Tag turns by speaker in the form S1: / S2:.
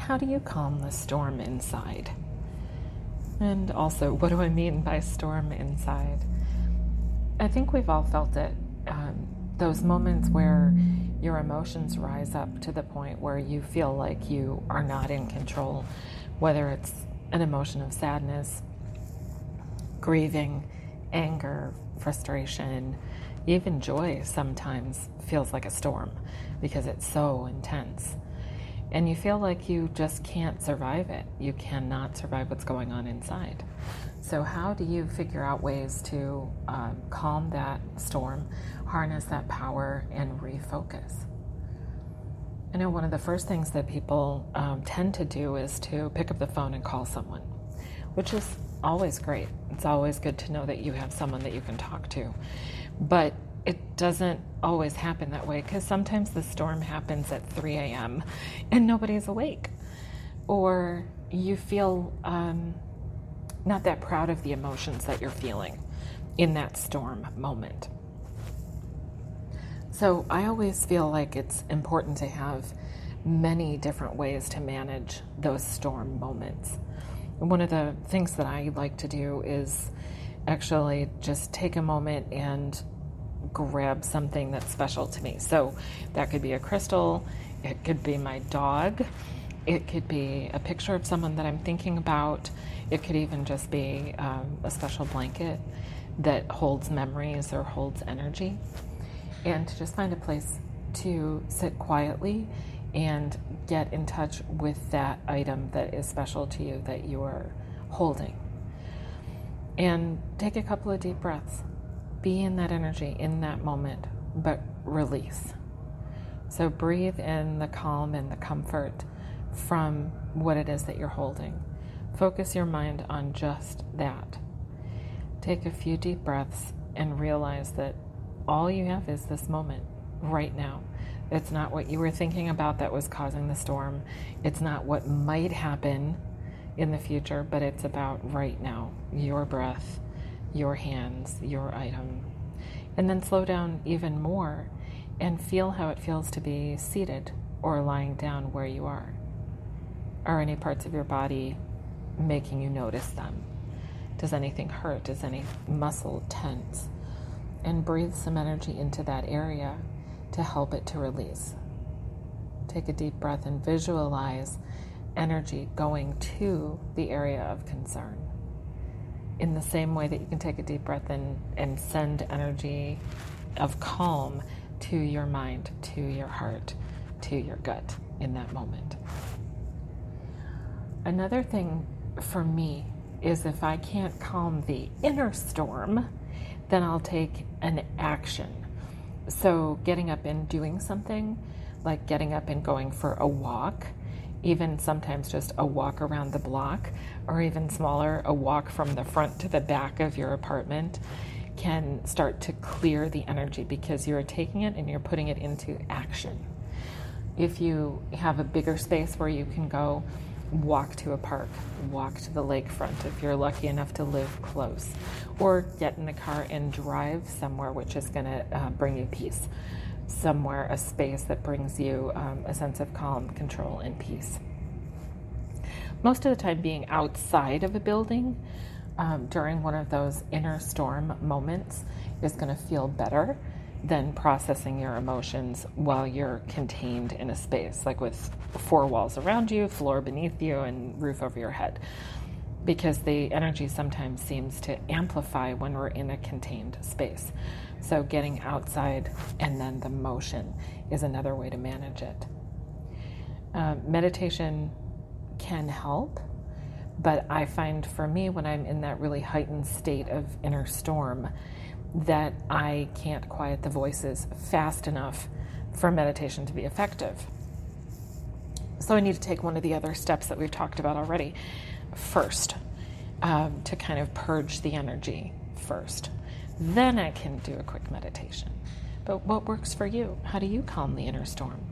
S1: how do you calm the storm inside? And also, what do I mean by storm inside? I think we've all felt it. Those moments where your emotions rise up to the point where you feel like you are not in control, whether it's an emotion of sadness, grieving, anger, frustration, even joy sometimes feels like a storm because it's so intense. And you feel like you just can't survive it. You cannot survive what's going on inside. So how do you figure out ways to calm that storm, harness that power, and refocus? I know one of the first things that people tend to do is to pick up the phone and call someone, which is always great. It's always good to know that you have someone that you can talk to. But it doesn't always happen that way, because sometimes the storm happens at 3 a.m. and nobody's awake. Or you feel not that proud of the emotions that you're feeling in that storm moment. So I always feel like it's important to have many different ways to manage those storm moments. One of the things that I like to do is actually just take a moment and grab something that's special to me. So that could be a crystal, it could be my dog, it could be a picture of someone that I'm thinking about, it could even just be a special blanket that holds memories or holds energy. And to just find a place to sit quietly and get in touch with that item that is special to you that you are holding. And take a couple of deep breaths. Be in that energy, in that moment, but release. So breathe in the calm and the comfort from what it is that you're holding. Focus your mind on just that. Take a few deep breaths and realize that all you have is this moment right now. It's not what you were thinking about that was causing the storm. It's not what might happen in the future, but it's about right now, your breath, your hands, your item. And then slow down even more and feel how it feels to be seated or lying down where you are. Are any parts of your body making you notice them? Does anything hurt? Does any muscle tense? And breathe some energy into that area to help it to release. Take a deep breath and visualize energy going to the area of concern. In the same way that you can take a deep breath and send energy of calm to your mind, to your heart, to your gut in that moment. Another thing for me is if I can't calm the inner storm, then I'll take an action. So getting up and doing something, like getting up and going for a walk, even sometimes just a walk around the block, or even smaller, a walk from the front to the back of your apartment, can start to clear the energy because you're taking it and you're putting it into action. If you have a bigger space where you can go, walk to a park, walk to the lakefront if you're lucky enough to live close, or get in the car and drive somewhere which is going to bring you peace, somewhere, a space that brings you a sense of calm, control, and peace. Most of the time being outside of a building during one of those inner storm moments is going to feel better than processing your emotions while you're contained in a space, like with 4 walls around you, floor beneath you, and roof over your head. Because the energy sometimes seems to amplify when we're in a contained space. So getting outside and then the motion is another way to manage it. Meditation can help, but I find for me when I'm in that really heightened state of inner storm, that I can't quiet the voices fast enough for meditation to be effective. So I need to take one of the other steps that we've talked about already first, to kind of purge the energy first. Then I can do a quick meditation. But what works for you? How do you calm the inner storm?